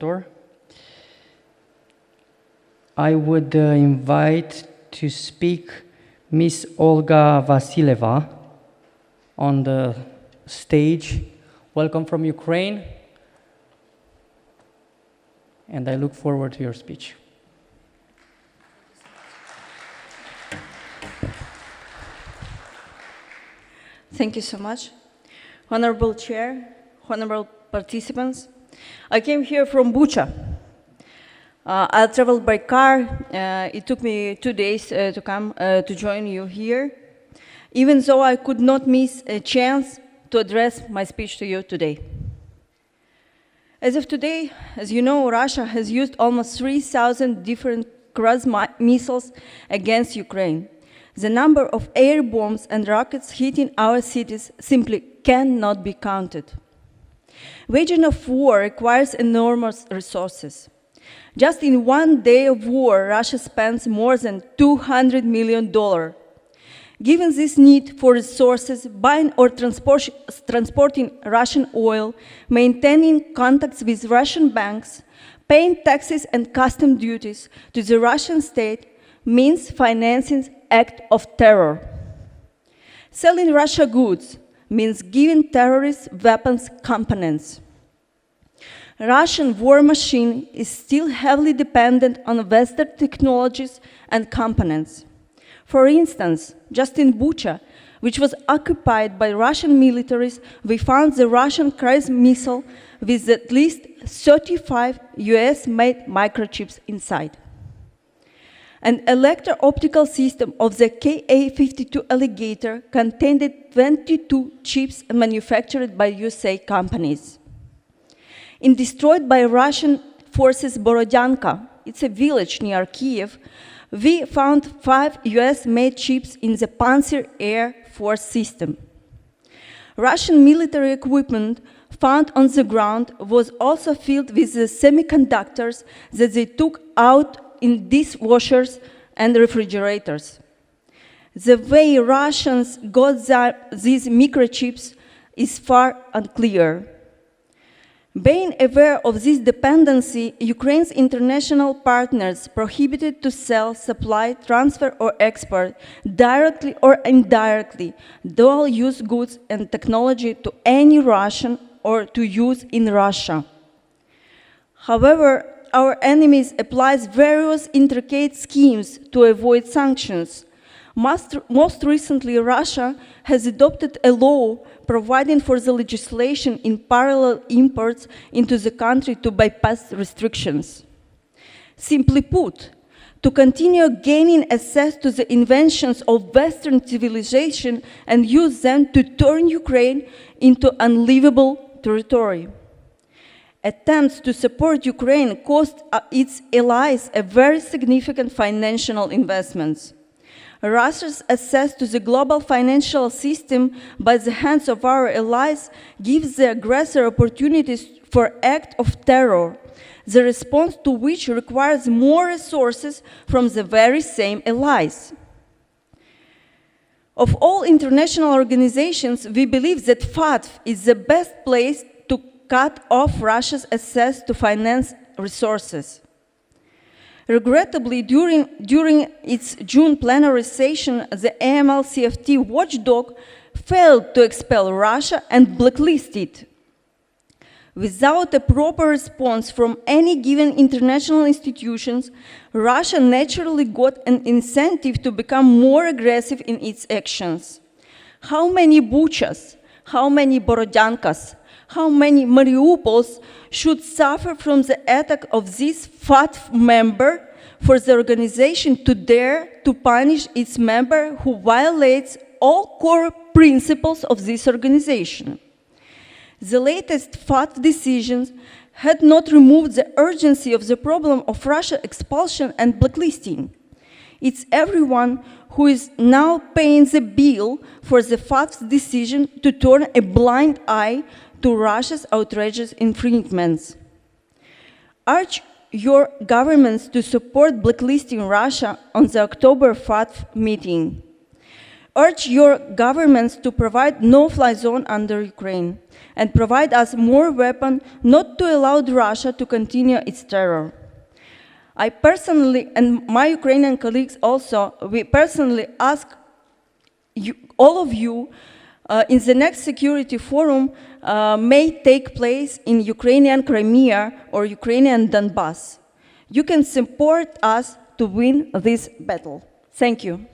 coordinator. I would invite to speak Miss Olga Vasylevska on the stage. Welcome from Ukraine. And I look forward to your speech. Thank you so much. Honorable Chair, honorable participants, I came here from Bucha. I traveled by car. It took me 2 days to come to join you here, even though I could not miss a chance to address my speech to you today. As of today, as you know, Russia has used almost 3,000 different cruise missiles against Ukraine. The number of air bombs and rockets hitting our cities simply cannot be counted. Waging of war requires enormous resources. Just in 1 day of war, Russia spends more than $200 million. Given this need for resources, buying or transporting Russian oil, maintaining contacts with Russian banks, paying taxes and custom duties to the Russian state means financing an act of terror. Selling Russia goods means giving terrorists weapons components. Russian war machine is still heavily dependent on Western technologies and components. For instance, just in Bucha, which was occupied by Russian militaries, we found the Russian cruise missile with at least 35 US-made microchips inside. An electro-optical system of the Ka-52 Alligator contained 22 chips manufactured by USA companies. In destroyed by Russian forces Borodyanka, it's a village near Kiev, we found 5 US-made chips in the Panzer Air Force system. Russian military equipment found on the ground was also filled with the semiconductors that they took out in dishwashers and refrigerators. The way Russians got these microchips is far unclear. Being aware of this dependency, Ukraine's international partners prohibited to sell, supply, transfer, or export, directly or indirectly, dual-use goods and technology to any Russian or to use in Russia. However, our enemies apply various intricate schemes to avoid sanctions. Most recently, Russia has adopted a law providing for the legislation in parallel imports into the country to bypass restrictions. Simply put, to continue gaining access to the inventions of Western civilization and use them to turn Ukraine into unlivable territory. Attempts to support Ukraine cost its allies a very significant financial investments. Russia's access to the global financial system by the hands of our allies gives the aggressor opportunities for acts of terror, the response to which requires more resources from the very same allies. Of all international organizations, we believe that FATF is the best place to cut off Russia's access to finance resources. Regrettably, during its June plenary session, the AML-CFT watchdog failed to expel Russia and blacklist it. Without a proper response from any given international institutions, Russia naturally got an incentive to become more aggressive in its actions. How many Buchas, how many Borodyankas, how many Mariupols should suffer from the attack of this FATF member for the organization to dare to punish its member who violates all core principles of this organization? The latest FATF decisions had not removed the urgency of the problem of Russia expulsion and blacklisting. It's everyone who is now paying the bill for the FATF's decision to turn a blind eye to Russia's outrageous infringements. Urge your governments to support blacklisting Russia on the October FATF meeting. Urge your governments to provide no-fly zone under Ukraine and provide us more weapons not to allow Russia to continue its terror. I personally, and my Ukrainian colleagues also, we personally ask you, all of you, in the next security forum may take place in Ukrainian Crimea or Ukrainian Donbass. You can support us to win this battle. Thank you.